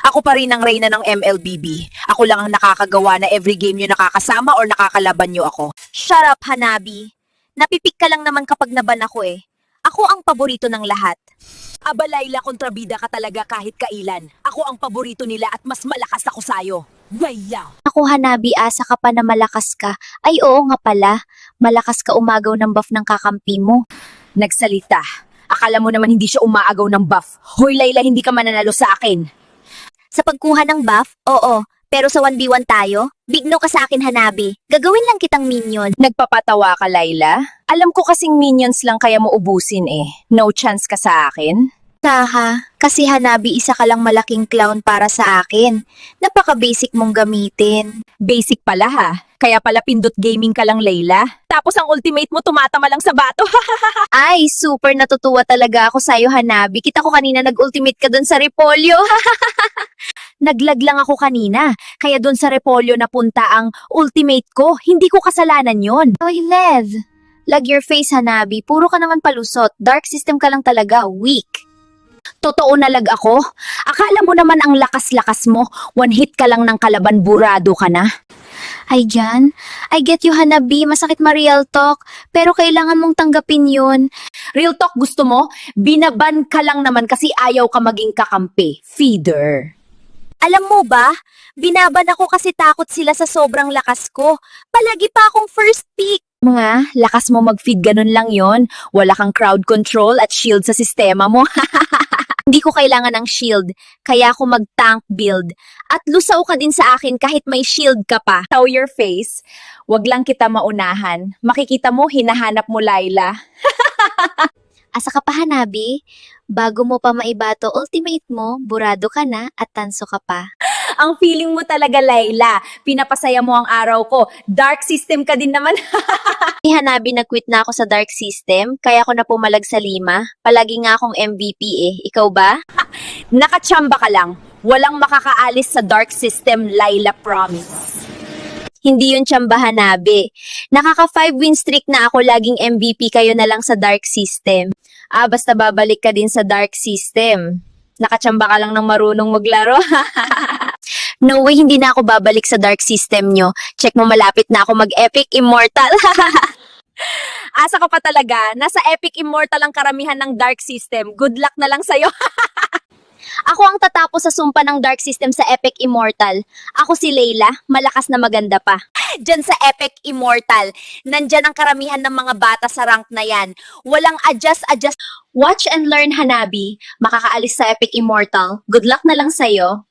Ako pa rin ang reyna ng MLBB. Ako lang ang nakakagawa na every game nyo nakakasama or nakakalaban nyo ako. Shut up, Hanabi. Napipik ka lang naman kapag naban ako eh. Ako ang paborito ng lahat. Aba Layla, kontrabida ka talaga kahit kailan. Ako ang paborito nila at mas malakas ako sa'yo. Waya! Ako, Hanabi, asa ka pa na malakas ka. Ay, oo nga pala. Malakas ka umagaw ng buff ng kakampi mo. Nagsalita. Akala mo naman hindi siya umaagaw ng buff. Hoy Layla, hindi ka mananalo sa akin. Sa pagkuha ng buff, oo. Pero sa 1v1 tayo, big no ka sa akin, Hanabi. Gagawin lang kitang minion. Nagpapatawa ka, Layla? Alam ko kasing minions lang kaya mo ubusin eh. No chance ka sa akin? Taha, kasi Hanabi, isa ka lang malaking clown para sa akin. Napaka-basic mong gamitin. Basic pala ha. Kaya pala pindot gaming ka lang, Layla. Tapos ang ultimate mo tumatama lang sa bato. Ay, super natutuwa talaga ako sa'yo, Hanabi. Kita ko kanina nag-ultimate ka dun sa Repolyo. Naglag lang ako kanina, kaya dun sa Repolyo napunta ang ultimate ko. Hindi ko kasalanan yon. Oy, Lev. Lag your face, Hanabi. Puro ka naman palusot. Dark system ka lang talaga. Weak. Totoo na lag ako. Akala mo naman ang lakas-lakas mo. One hit ka lang ng kalaban, burado ka na. Ay, Jan. I get you, Hanabi. Masakit ma-real talk. Pero kailangan mong tanggapin yun. Real talk gusto mo? Binaban ka lang naman kasi ayaw ka maging kakampi. Feeder. Alam mo ba, binaban ako kasi takot sila sa sobrang lakas ko. Palagi pa akong first pick. Mga, lakas mo mag-feed ganun lang yon. Wala kang crowd control at shield sa sistema mo. Hindi ko kailangan ng shield, kaya ako mag-tank build. At lusaw ka din sa akin kahit may shield ka pa. Show your face. Wag lang kita maunahan. Makikita mo, hinahanap mo, Layla. Asa ka pa, Hanabi? Bago mo pa maibato ultimate mo, burado ka na at tanso ka pa. Ang feeling mo talaga, Layla. Pinapasaya mo ang araw ko. Dark system ka din naman. Si Hanabi, nag-quit na ako sa dark system, kaya ako na pumalag sa 5. Palagi nga akong MVP eh. Ikaw ba? Nakachamba ka lang. Walang makakaalis sa dark system, Layla, promise. Hindi yun tsamba, Hanabi. Nakaka 5 win streak na ako, laging MVP, kayo na lang sa dark system. Basta babalik ka din sa dark system. Nakachamba ka lang ng marunong maglaro. No way, hindi na ako babalik sa dark system nyo. Check mo, malapit na ako mag-epic immortal. Asa ka pa talaga? Nasa epic immortal ang karamihan ng dark system. Good luck na lang sa'yo. Ako ang tatapos sa sumpa ng dark system sa epic immortal. Ako si Layla, malakas na maganda pa. Diyan sa epic immortal, nandyan ang karamihan ng mga bata sa rank na yan. Walang adjust. Watch and learn, Hanabi. Makakaalis sa epic immortal. Good luck na lang sa'yo.